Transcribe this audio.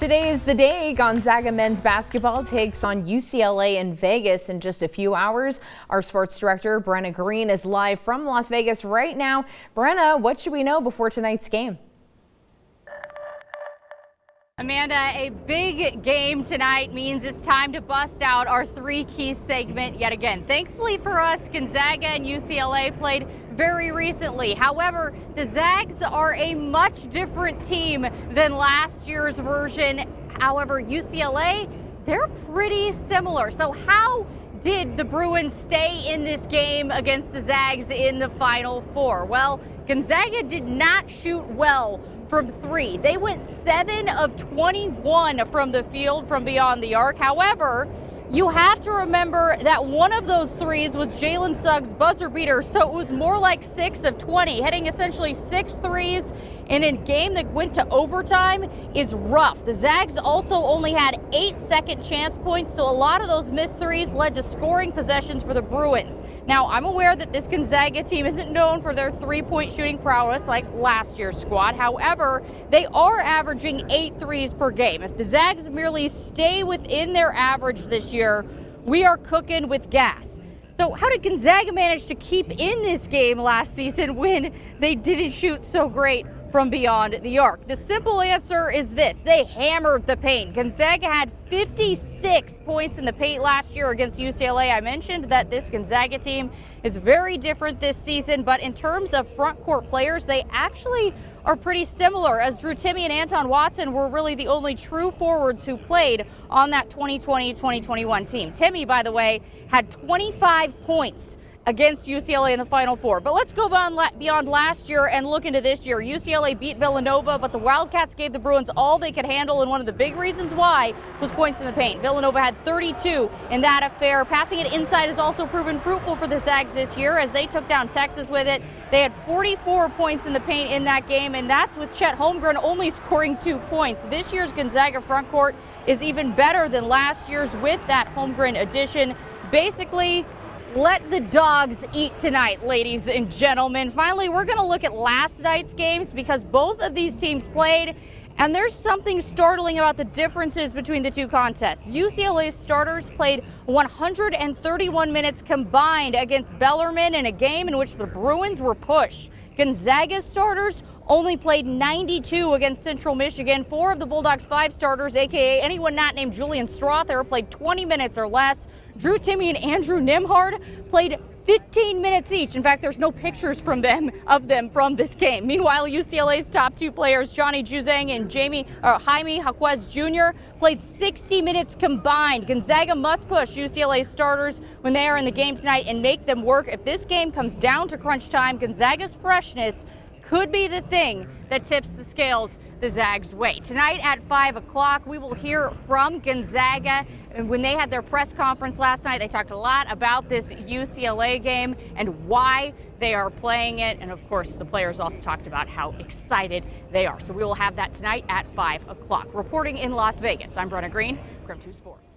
Today is the day. Gonzaga men's basketball takes on UCLA in Vegas in just a few hours. Our sports director, Brenna Green, is live from Las Vegas right now. Brenna, what should we know before tonight's game? Amanda, a big game tonight means it's time to bust out our three key segment yet again. Thankfully for us, Gonzaga and UCLA played very recently. However, the Zags are a much different team than last year's version. However, UCLA, they're pretty similar. So how did the Bruins stay in this game against the Zags in the Final Four? Well, Gonzaga did not shoot well from three. They went 7 of 21 from the field from beyond the arc. However, you have to remember that one of those threes was Jalen Suggs' buzzer beater, so it was more like 6 of 20, hitting essentially 6 threes in a game that went to overtime is rough. The Zags also only had 8 second chance points, so a lot of those missed threes led to scoring possessions for the Bruins. Now, I'm aware that this Gonzaga team isn't known for their three-point shooting prowess like last year's squad. However, they are averaging 8 threes per game. If the Zags merely stay within their average this year, we are cooking with gas. So how did Gonzaga manage to keep in this game last season when they didn't shoot so great from beyond the arc? The simple answer is this: they hammered the paint. Gonzaga had 56 points in the paint last year against UCLA. I mentioned that this Gonzaga team is very different this season, but in terms of front court players, they actually are pretty similar, as Drew Timme and Anton Watson were really the only true forwards who played on that 2020-2021 team. Timme, by the way, had 25 points against UCLA in the Final Four. But let's go beyond last year and look into this year. UCLA beat Villanova, but the Wildcats gave the Bruins all they could handle, and one of the big reasons why was points in the paint. Villanova had 32 in that affair. Passing it inside has also proven fruitful for the Zags this year as they took down Texas with it. They had 44 points in the paint in that game, and that's with Chet Holmgren only scoring 2 points. This year's Gonzaga front court is even better than last year's with that Holmgren addition. Basically, let the dogs eat tonight, ladies and gentlemen. Finally, we're going to look at last night's games because both of these teams played, and there's something startling about the differences between the two contests. UCLA's starters played 131 minutes combined against Bellarmine in a game in which the Bruins were pushed. Gonzaga's starters only played 92 against Central Michigan. 4 of the Bulldogs' 5 starters, aka anyone not named Julian Strother, played 20 minutes or less. Drew Timme and Andrew Nembhard played 15 minutes each. In fact, there's no pictures of them from this game. Meanwhile, UCLA's top 2 players, Johnny Juzang and Jaime Jaquez Jr., played 60 minutes combined. Gonzaga must push UCLA's starters when they are in the game tonight and make them work. If this game comes down to crunch time, Gonzaga's freshness could be the thing that tips the scales the Zags' way. Tonight at 5 o'clock, we will hear from Gonzaga. And when they had their press conference last night, they talked a lot about this UCLA game and why they are playing it. And of course, the players also talked about how excited they are. So we will have that tonight at 5 o'clock. Reporting in Las Vegas, I'm Brenna Green, KREM 2 Sports.